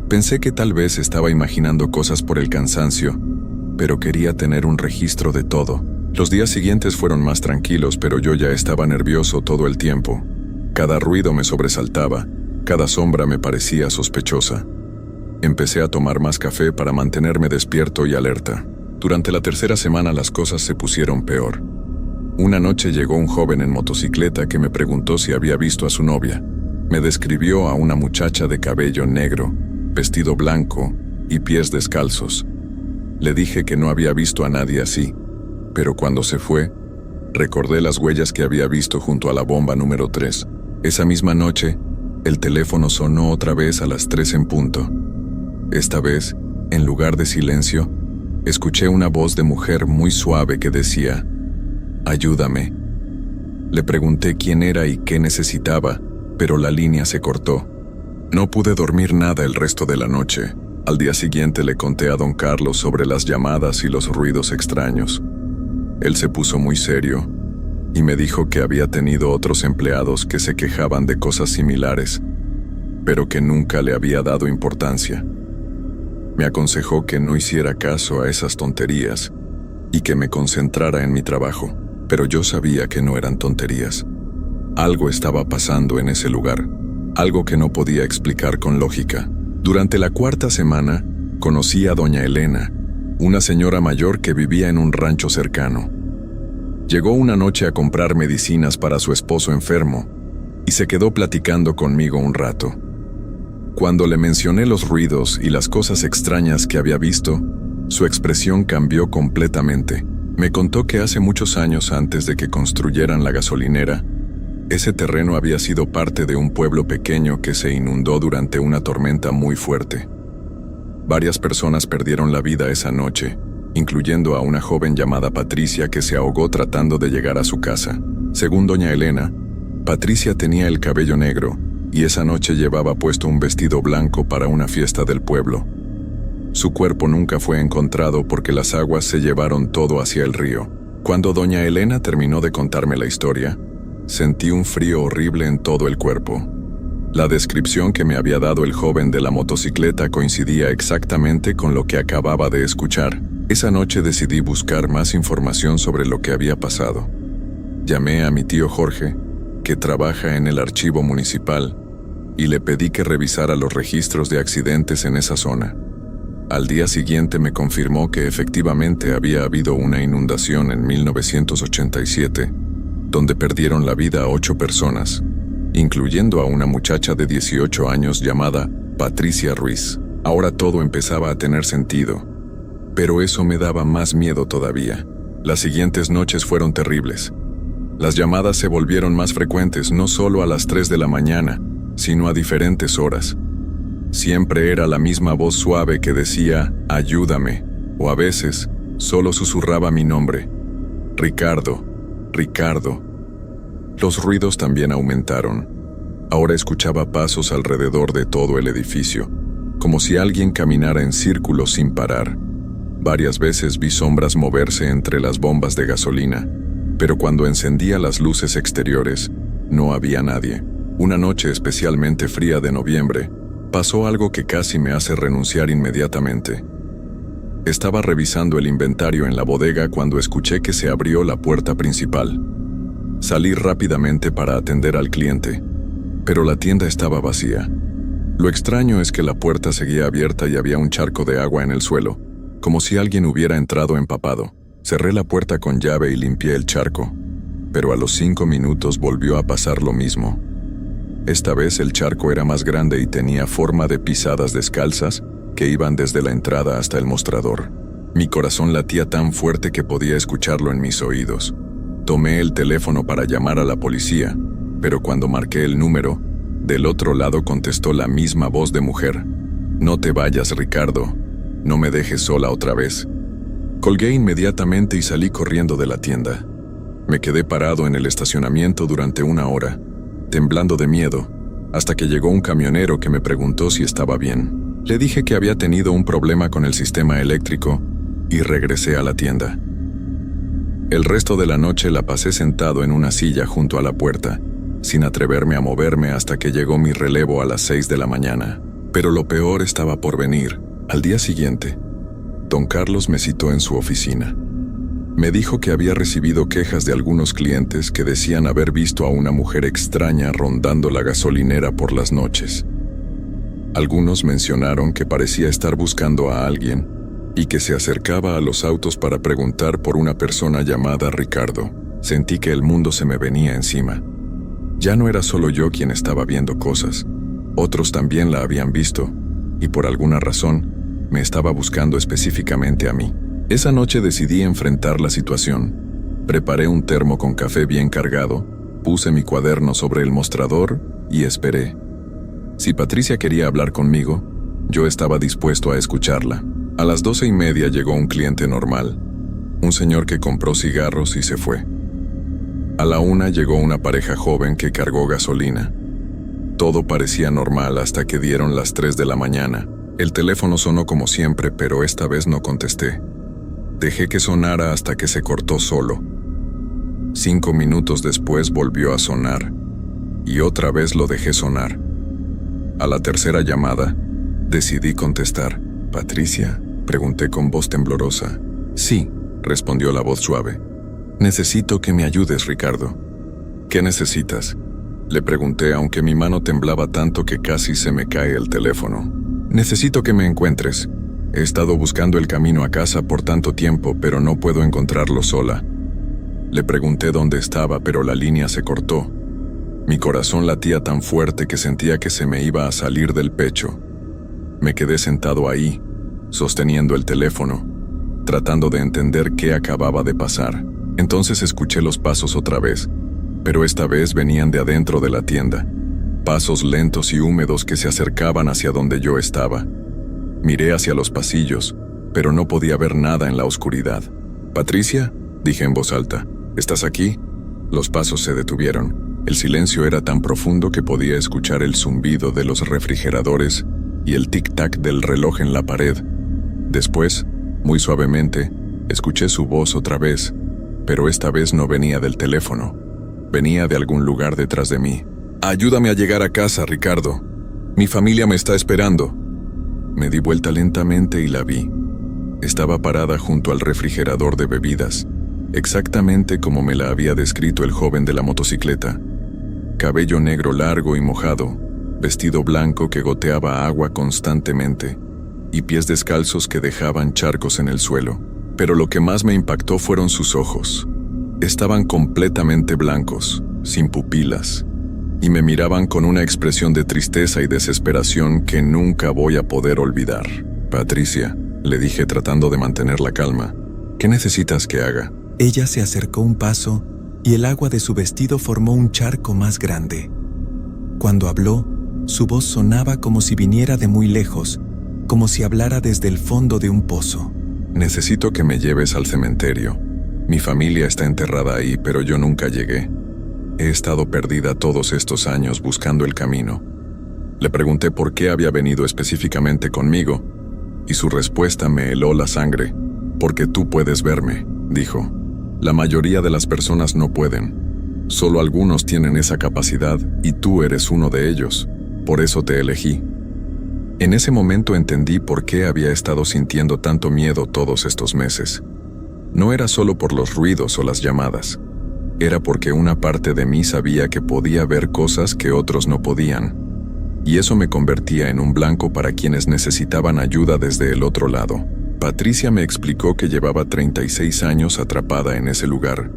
Pensé que tal vez estaba imaginando cosas por el cansancio, pero quería tener un registro de todo. Los días siguientes fueron más tranquilos, pero yo ya estaba nervioso todo el tiempo. Cada ruido me sobresaltaba, cada sombra me parecía sospechosa. Empecé a tomar más café para mantenerme despierto y alerta. Durante la tercera semana las cosas se pusieron peor. Una noche llegó un joven en motocicleta que me preguntó si había visto a su novia. Me describió a una muchacha de cabello negro, vestido blanco y pies descalzos. Le dije que no había visto a nadie así, pero cuando se fue, recordé las huellas que había visto junto a la bomba número 3. Esa misma noche, el teléfono sonó otra vez a las 3 en punto. Esta vez, en lugar de silencio, escuché una voz de mujer muy suave que decía: «Ayúdame». Le pregunté quién era y qué necesitaba, pero la línea se cortó. No pude dormir nada el resto de la noche. Al día siguiente le conté a don Carlos sobre las llamadas y los ruidos extraños. Él se puso muy serio y me dijo que había tenido otros empleados que se quejaban de cosas similares, pero que nunca le había dado importancia. Me aconsejó que no hiciera caso a esas tonterías y que me concentrara en mi trabajo, pero yo sabía que no eran tonterías. Algo estaba pasando en ese lugar, algo que no podía explicar con lógica. Durante la 4ª semana, conocí a doña Elena, una señora mayor que vivía en un rancho cercano. Llegó una noche a comprar medicinas para su esposo enfermo y se quedó platicando conmigo un rato. Cuando le mencioné los ruidos y las cosas extrañas que había visto, su expresión cambió completamente. Me contó que hace muchos años antes de que construyeran la gasolinera, ese terreno había sido parte de un pueblo pequeño que se inundó durante una tormenta muy fuerte. Varias personas perdieron la vida esa noche, incluyendo a una joven llamada Patricia que se ahogó tratando de llegar a su casa. Según doña Elena, Patricia tenía el cabello negro y esa noche llevaba puesto un vestido blanco para una fiesta del pueblo. Su cuerpo nunca fue encontrado porque las aguas se llevaron todo hacia el río. Cuando doña Elena terminó de contarme la historia, sentí un frío horrible en todo el cuerpo. La descripción que me había dado el joven de la motocicleta coincidía exactamente con lo que acababa de escuchar. Esa noche decidí buscar más información sobre lo que había pasado. Llamé a mi tío Jorge, que trabaja en el archivo municipal, y le pedí que revisara los registros de accidentes en esa zona. Al día siguiente me confirmó que efectivamente había habido una inundación en 1987, donde perdieron la vida a 8 personas, incluyendo a una muchacha de 18 años llamada Patricia Ruiz. Ahora todo empezaba a tener sentido, pero eso me daba más miedo todavía. Las siguientes noches fueron terribles. Las llamadas se volvieron más frecuentes, no solo a las 3 de la mañana, sino a diferentes horas. Siempre era la misma voz suave que decía, ayúdame, o a veces, solo susurraba mi nombre. Ricardo, Ricardo. Los ruidos también aumentaron. Ahora escuchaba pasos alrededor de todo el edificio, como si alguien caminara en círculos sin parar. Varias veces vi sombras moverse entre las bombas de gasolina, pero cuando encendía las luces exteriores, no había nadie. Una noche especialmente fría de noviembre, pasó algo que casi me hace renunciar inmediatamente. Estaba revisando el inventario en la bodega cuando escuché que se abrió la puerta principal. Salí rápidamente para atender al cliente, pero la tienda estaba vacía. Lo extraño es que la puerta seguía abierta y había un charco de agua en el suelo, como si alguien hubiera entrado empapado. Cerré la puerta con llave y limpié el charco, pero a los 5 minutos volvió a pasar lo mismo. Esta vez el charco era más grande y tenía forma de pisadas descalzas que iban desde la entrada hasta el mostrador. Mi corazón latía tan fuerte que podía escucharlo en mis oídos. Tomé el teléfono para llamar a la policía, pero cuando marqué el número, del otro lado contestó la misma voz de mujer. No te vayas, Ricardo. No me dejes sola otra vez. Colgué inmediatamente y salí corriendo de la tienda. Me quedé parado en el estacionamiento durante 1 hora, temblando de miedo, hasta que llegó un camionero que me preguntó si estaba bien. Le dije que había tenido un problema con el sistema eléctrico y regresé a la tienda. El resto de la noche la pasé sentado en una silla junto a la puerta, sin atreverme a moverme hasta que llegó mi relevo a las 6 de la mañana. Pero lo peor estaba por venir. Al día siguiente, don Carlos me citó en su oficina. Me dijo que había recibido quejas de algunos clientes que decían haber visto a una mujer extraña rondando la gasolinera por las noches. Algunos mencionaron que parecía estar buscando a alguien y que se acercaba a los autos para preguntar por una persona llamada Ricardo. Sentí que el mundo se me venía encima. Ya no era solo yo quien estaba viendo cosas. Otros también la habían visto, y por alguna razón, me estaba buscando específicamente a mí. Esa noche decidí enfrentar la situación. Preparé un termo con café bien cargado, puse mi cuaderno sobre el mostrador y esperé. Si Patricia quería hablar conmigo, yo estaba dispuesto a escucharla. A las 12:30 llegó un cliente normal, un señor que compró cigarros y se fue. A la 1 llegó una pareja joven que cargó gasolina. Todo parecía normal hasta que dieron las 3 de la mañana. El teléfono sonó como siempre, pero esta vez no contesté. Dejé que sonara hasta que se cortó solo. 5 minutos después volvió a sonar, y otra vez lo dejé sonar. A la tercera llamada, decidí contestar. «¿Patricia?», pregunté con voz temblorosa. «Sí», respondió la voz suave. «Necesito que me ayudes, Ricardo». «¿Qué necesitas?», le pregunté, aunque mi mano temblaba tanto que casi se me cae el teléfono. «Necesito que me encuentres. He estado buscando el camino a casa por tanto tiempo, pero no puedo encontrarlo sola». Le pregunté dónde estaba, pero la línea se cortó. Mi corazón latía tan fuerte que sentía que se me iba a salir del pecho. Me quedé sentado ahí, sosteniendo el teléfono, tratando de entender qué acababa de pasar. Entonces escuché los pasos otra vez, pero esta vez venían de adentro de la tienda. Pasos lentos y húmedos que se acercaban hacia donde yo estaba. Miré hacia los pasillos, pero no podía ver nada en la oscuridad. «¿Patricia?», dije en voz alta. «¿Estás aquí?». Los pasos se detuvieron, El silencio era tan profundo que podía escuchar el zumbido de los refrigeradores y el tic-tac del reloj en la pared. Después, muy suavemente, escuché su voz otra vez, pero esta vez no venía del teléfono. Venía de algún lugar detrás de mí. «Ayúdame a llegar a casa, Ricardo. Mi familia me está esperando». Me di vuelta lentamente y la vi. Estaba parada junto al refrigerador de bebidas, exactamente como me la había descrito el joven de la motocicleta. Cabello negro largo y mojado, vestido blanco que goteaba agua constantemente, y pies descalzos que dejaban charcos en el suelo. Pero lo que más me impactó fueron sus ojos. Estaban completamente blancos, sin pupilas, y me miraban con una expresión de tristeza y desesperación que nunca voy a poder olvidar. «Patricia», le dije tratando de mantener la calma, «¿qué necesitas que haga?» Ella se acercó un paso y el agua de su vestido formó un charco más grande. Cuando habló, su voz sonaba como si viniera de muy lejos, como si hablara desde el fondo de un pozo. «Necesito que me lleves al cementerio. Mi familia está enterrada ahí, pero yo nunca llegué. He estado perdida todos estos años buscando el camino». Le pregunté por qué había venido específicamente conmigo, y su respuesta me heló la sangre. «Porque tú puedes verme», dijo. «La mayoría de las personas no pueden. Solo algunos tienen esa capacidad y tú eres uno de ellos. Por eso te elegí». En ese momento entendí por qué había estado sintiendo tanto miedo todos estos meses. No era solo por los ruidos o las llamadas. Era porque una parte de mí sabía que podía ver cosas que otros no podían. Y eso me convertía en un blanco para quienes necesitaban ayuda desde el otro lado. Patricia me explicó que llevaba 36 años atrapada en ese lugar,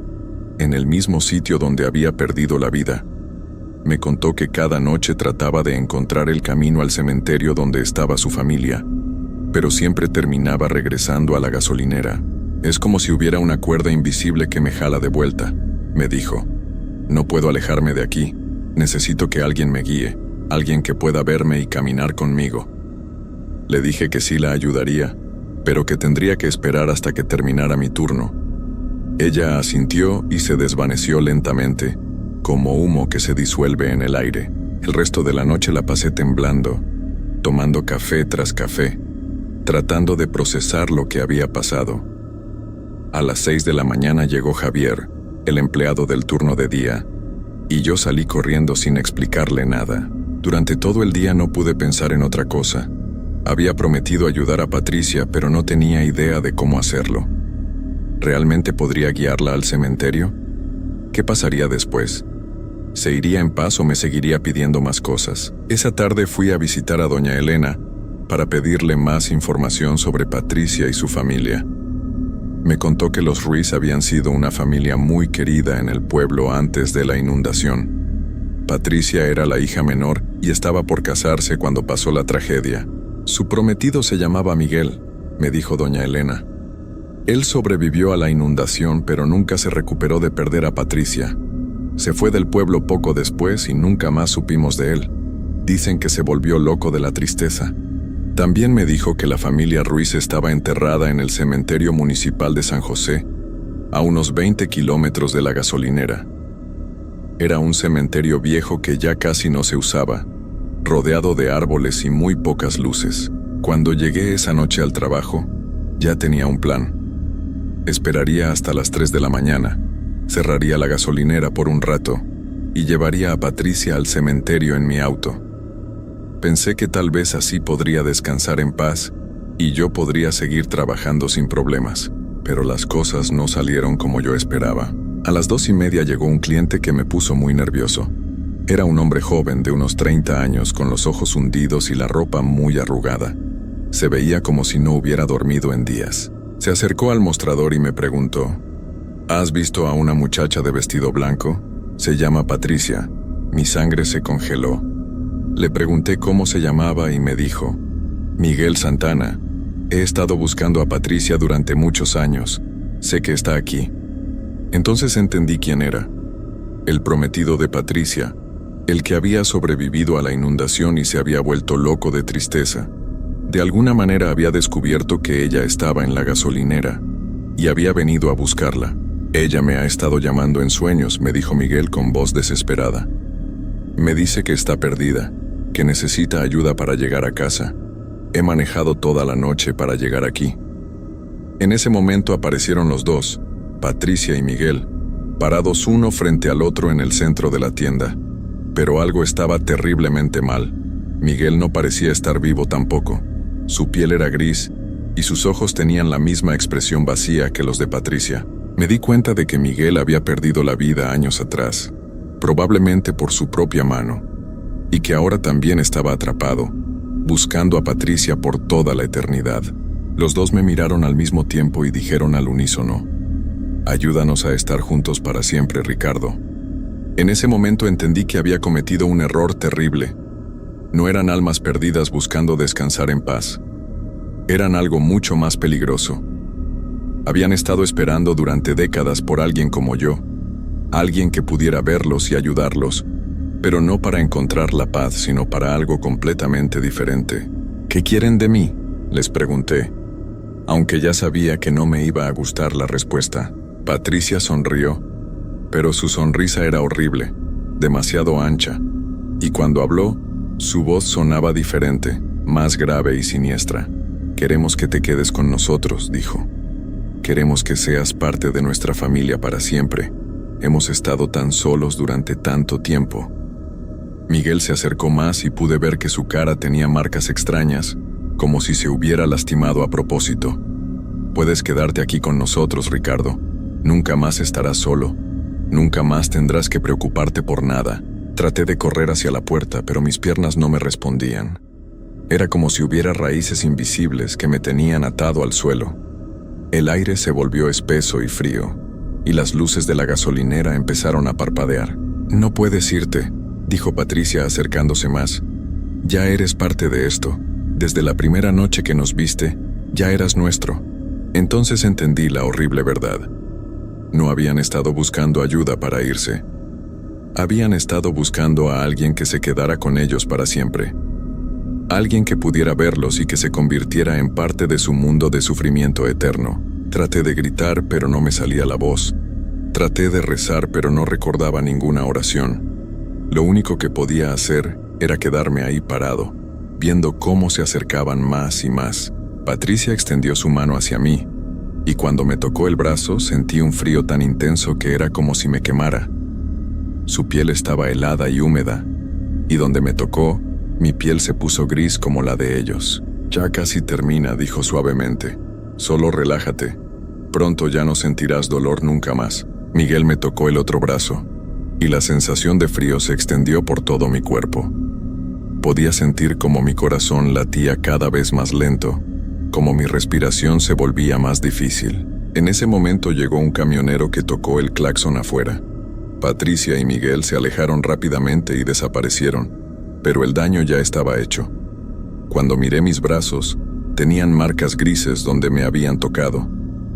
en el mismo sitio donde había perdido la vida. Me contó que cada noche trataba de encontrar el camino al cementerio donde estaba su familia, pero siempre terminaba regresando a la gasolinera. «Es como si hubiera una cuerda invisible que me jala de vuelta», me dijo. «No puedo alejarme de aquí. Necesito que alguien me guíe, alguien que pueda verme y caminar conmigo». Le dije que sí la ayudaría, pero que tendría que esperar hasta que terminara mi turno. Ella asintió y se desvaneció lentamente, como humo que se disuelve en el aire. El resto de la noche la pasé temblando, tomando café tras café, tratando de procesar lo que había pasado. A las 6 de la mañana llegó Javier, el empleado del turno de día, y yo salí corriendo sin explicarle nada. Durante todo el día no pude pensar en otra cosa. Había prometido ayudar a Patricia, pero no tenía idea de cómo hacerlo. ¿Realmente podría guiarla al cementerio? ¿Qué pasaría después? ¿Se iría en paz o me seguiría pidiendo más cosas? Esa tarde fui a visitar a doña Elena para pedirle más información sobre Patricia y su familia. Me contó que los Ruiz habían sido una familia muy querida en el pueblo antes de la inundación. Patricia era la hija menor y estaba por casarse cuando pasó la tragedia. Su prometido se llamaba Miguel, me dijo doña Elena. Él sobrevivió a la inundación, pero nunca se recuperó de perder a Patricia. Se fue del pueblo poco después y nunca más supimos de él. Dicen que se volvió loco de la tristeza. También me dijo que la familia Ruiz estaba enterrada en el cementerio municipal de San José, a unos 20 kilómetros de la gasolinera. Era un cementerio viejo que ya casi no se usaba, rodeado de árboles y muy pocas luces. Cuando llegué esa noche al trabajo, ya tenía un plan. Esperaría hasta las 3 de la mañana, cerraría la gasolinera por un rato y llevaría a Patricia al cementerio en mi auto. Pensé que tal vez así podría descansar en paz y yo podría seguir trabajando sin problemas, pero las cosas no salieron como yo esperaba. A las 2:30 llegó un cliente que me puso muy nervioso. Era un hombre joven de unos 30 años con los ojos hundidos y la ropa muy arrugada. Se veía como si no hubiera dormido en días. Se acercó al mostrador y me preguntó: ¿Has visto a una muchacha de vestido blanco? Se llama Patricia. Mi sangre se congeló. Le pregunté cómo se llamaba y me dijo: Miguel Santana. He estado buscando a Patricia durante muchos años. Sé que está aquí. Entonces entendí quién era. El prometido de Patricia, el que había sobrevivido a la inundación y se había vuelto loco de tristeza. De alguna manera había descubierto que ella estaba en la gasolinera y había venido a buscarla. Ella me ha estado llamando en sueños, me dijo Miguel con voz desesperada. Me dice que está perdida, que necesita ayuda para llegar a casa. He manejado toda la noche para llegar aquí. En ese momento aparecieron los dos, Patricia y Miguel, parados uno frente al otro en el centro de la tienda. Pero algo estaba terriblemente mal. Miguel no parecía estar vivo tampoco. Su piel era gris y sus ojos tenían la misma expresión vacía que los de Patricia. Me di cuenta de que Miguel había perdido la vida años atrás, probablemente por su propia mano, y que ahora también estaba atrapado, buscando a Patricia por toda la eternidad. Los dos me miraron al mismo tiempo y dijeron al unísono: «Ayúdanos a estar juntos para siempre, Ricardo». En ese momento entendí que había cometido un error terrible. No eran almas perdidas buscando descansar en paz. Eran algo mucho más peligroso. Habían estado esperando durante décadas por alguien como yo, alguien que pudiera verlos y ayudarlos, pero no para encontrar la paz, sino para algo completamente diferente. «¿Qué quieren de mí?», les pregunté, aunque ya sabía que no me iba a gustar la respuesta. Patricia sonrió, pero su sonrisa era horrible, demasiado ancha, y cuando habló, su voz sonaba diferente, más grave y siniestra. «Queremos que te quedes con nosotros», dijo. «Queremos que seas parte de nuestra familia para siempre. Hemos estado tan solos durante tanto tiempo». Miguel se acercó más y pude ver que su cara tenía marcas extrañas, como si se hubiera lastimado a propósito. «Puedes quedarte aquí con nosotros, Ricardo. Nunca más estarás solo. Nunca más tendrás que preocuparte por nada». Traté de correr hacia la puerta, pero mis piernas no me respondían. Era como si hubiera raíces invisibles que me tenían atado al suelo. El aire se volvió espeso y frío, y las luces de la gasolinera empezaron a parpadear. «No puedes irte», dijo Patricia acercándose más. «Ya eres parte de esto. Desde la primera noche que nos viste, ya eras nuestro». Entonces entendí la horrible verdad. No habían estado buscando ayuda para irse. Habían estado buscando a alguien que se quedara con ellos para siempre. Alguien que pudiera verlos y que se convirtiera en parte de su mundo de sufrimiento eterno. Traté de gritar, pero no me salía la voz. Traté de rezar, pero no recordaba ninguna oración. Lo único que podía hacer era quedarme ahí parado, viendo cómo se acercaban más y más. Patricia extendió su mano hacia mí, y cuando me tocó el brazo sentí un frío tan intenso que era como si me quemara. Su piel estaba helada y húmeda, y donde me tocó, mi piel se puso gris como la de ellos. «Ya casi termina», dijo suavemente. «Solo relájate. Pronto ya no sentirás dolor nunca más». Miguel me tocó el otro brazo, y la sensación de frío se extendió por todo mi cuerpo. Podía sentir como mi corazón latía cada vez más lento, como mi respiración se volvía más difícil. En ese momento llegó un camionero que tocó el claxon afuera. Patricia y Miguel se alejaron rápidamente y desaparecieron, pero el daño ya estaba hecho. Cuando miré mis brazos, tenían marcas grises donde me habían tocado,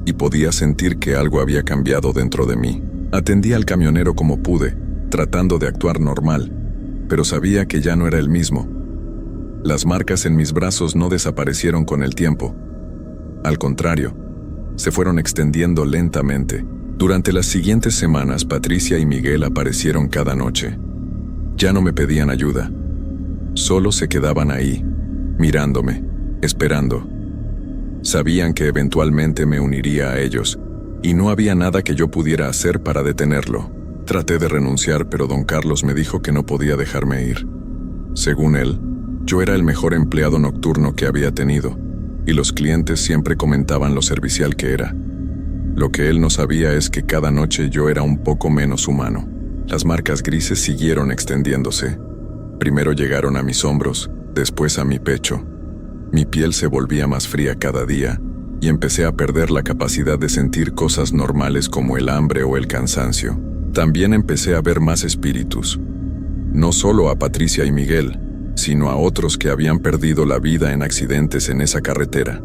y podía sentir que algo había cambiado dentro de mí. Atendí al camionero como pude, tratando de actuar normal, pero sabía que ya no era el mismo. Las marcas en mis brazos no desaparecieron con el tiempo. Al contrario, se fueron extendiendo lentamente. Durante las siguientes semanas, Patricia y Miguel aparecieron cada noche. Ya no me pedían ayuda. Solo se quedaban ahí, mirándome, esperando. Sabían que eventualmente me uniría a ellos, y no había nada que yo pudiera hacer para detenerlo. Traté de renunciar, pero don Carlos me dijo que no podía dejarme ir. Según él, yo era el mejor empleado nocturno que había tenido, y los clientes siempre comentaban lo servicial que era. Lo que él no sabía es que cada noche yo era un poco menos humano. Las marcas grises siguieron extendiéndose. Primero llegaron a mis hombros, después a mi pecho. Mi piel se volvía más fría cada día, y empecé a perder la capacidad de sentir cosas normales como el hambre o el cansancio. También empecé a ver más espíritus. No solo a Patricia y Miguel, sino a otros que habían perdido la vida en accidentes en esa carretera.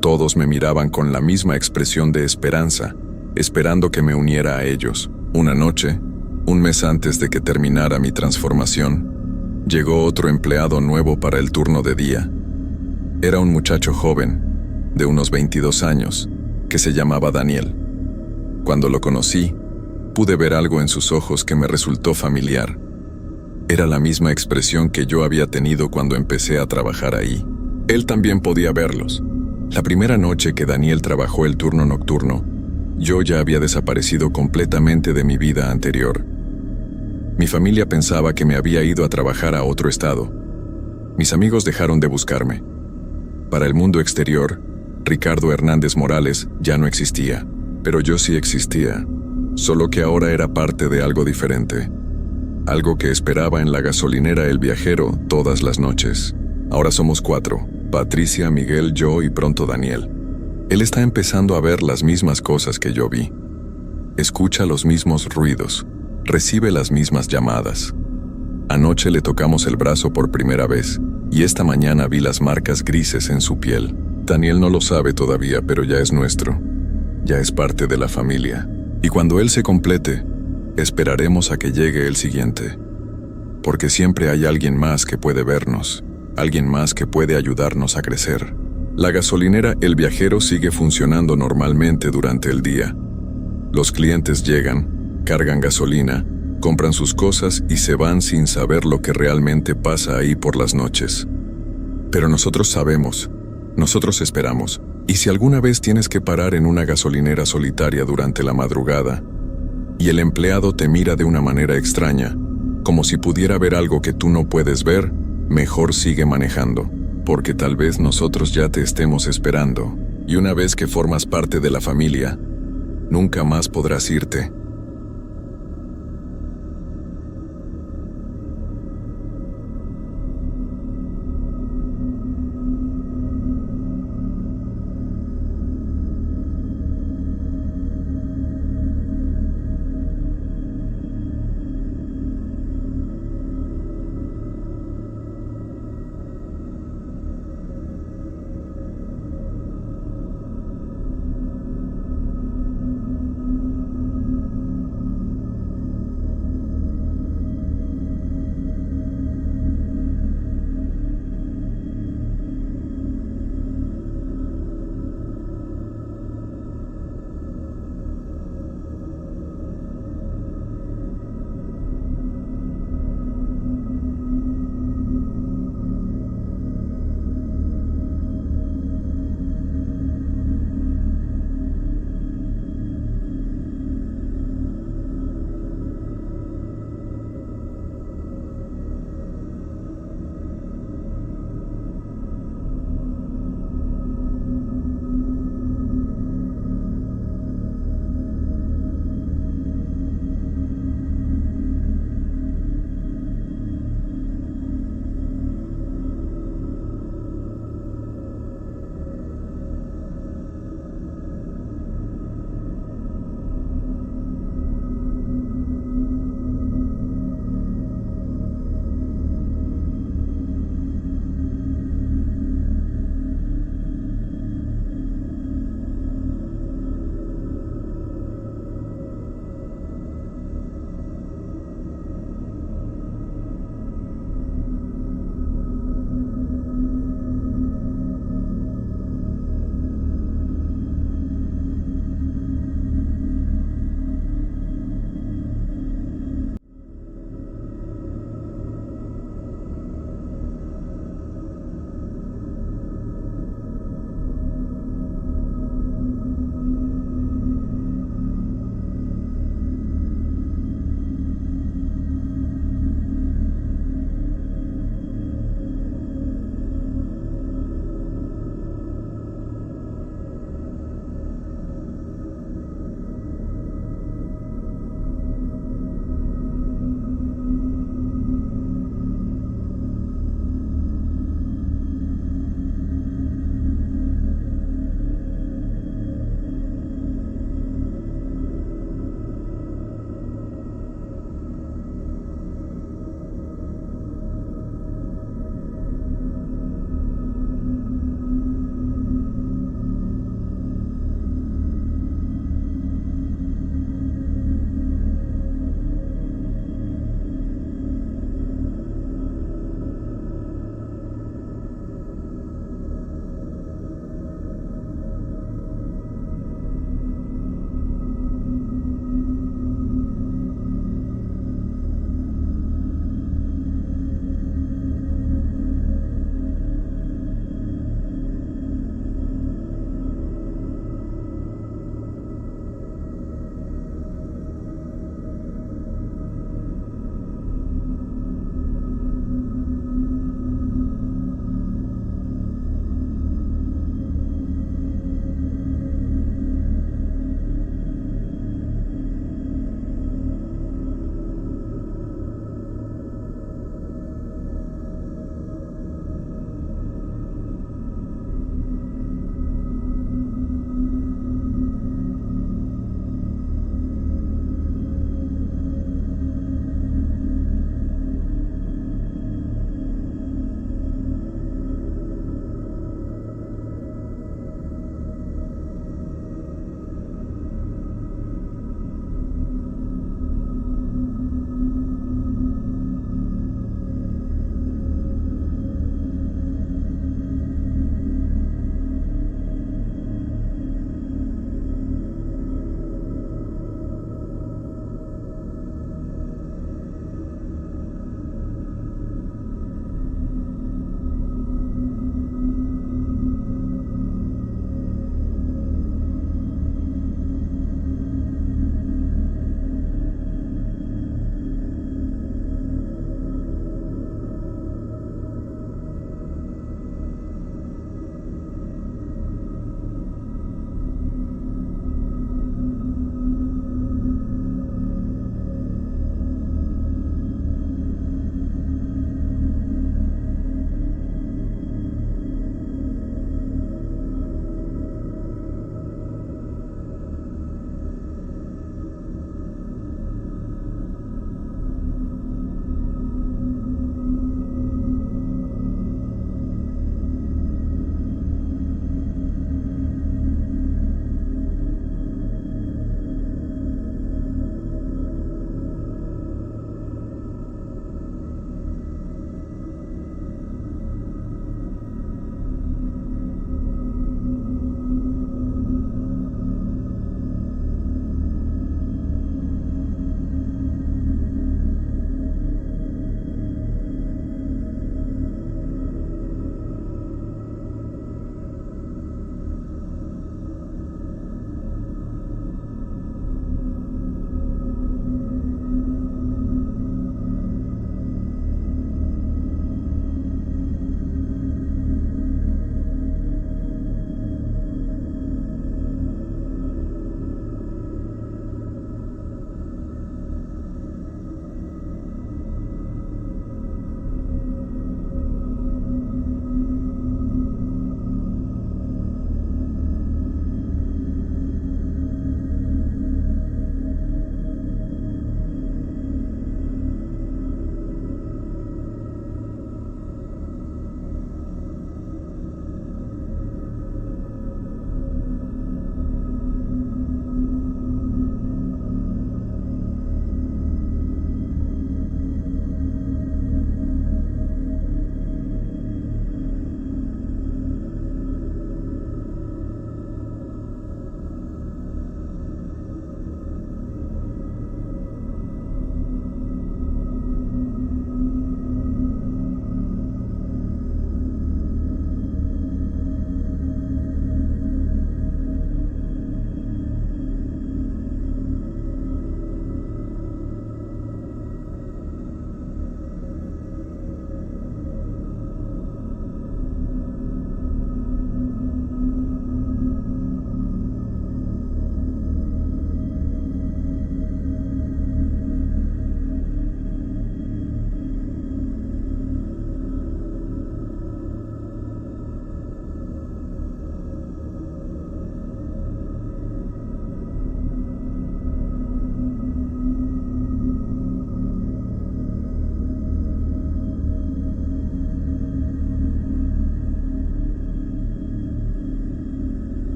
Todos me miraban con la misma expresión de esperanza, esperando que me uniera a ellos. Una noche, un mes antes de que terminara mi transformación, llegó otro empleado nuevo para el turno de día. Era un muchacho joven, de unos 22 años, que se llamaba Daniel. Cuando lo conocí, pude ver algo en sus ojos que me resultó familiar. Era la misma expresión que yo había tenido cuando empecé a trabajar ahí. Él también podía verlos. La primera noche que Daniel trabajó el turno nocturno, yo ya había desaparecido completamente de mi vida anterior. Mi familia pensaba que me había ido a trabajar a otro estado. Mis amigos dejaron de buscarme. Para el mundo exterior, Ricardo Hernández Morales ya no existía, pero yo sí existía, solo que ahora era parte de algo diferente. Algo que esperaba en la gasolinera El Viajero todas las noches. Ahora somos 4, Patricia, Miguel, yo y pronto Daniel. Él está empezando a ver las mismas cosas que yo vi. Escucha los mismos ruidos, recibe las mismas llamadas. Anoche le tocamos el brazo por primera vez, y esta mañana vi las marcas grises en su piel. Daniel no lo sabe todavía, pero ya es nuestro. Ya es parte de la familia. Y cuando él se complete, esperaremos a que llegue el siguiente. Porque siempre hay alguien más que puede vernos, alguien más que puede ayudarnos a crecer. La gasolinera El Viajero sigue funcionando normalmente durante el día. Los clientes llegan, cargan gasolina, compran sus cosas y se van sin saber lo que realmente pasa ahí por las noches. Pero nosotros sabemos, nosotros esperamos, y si alguna vez tienes que parar en una gasolinera solitaria durante la madrugada, y el empleado te mira de una manera extraña, como si pudiera ver algo que tú no puedes ver, mejor sigue manejando, porque tal vez nosotros ya te estemos esperando, y una vez que formas parte de la familia, nunca más podrás irte.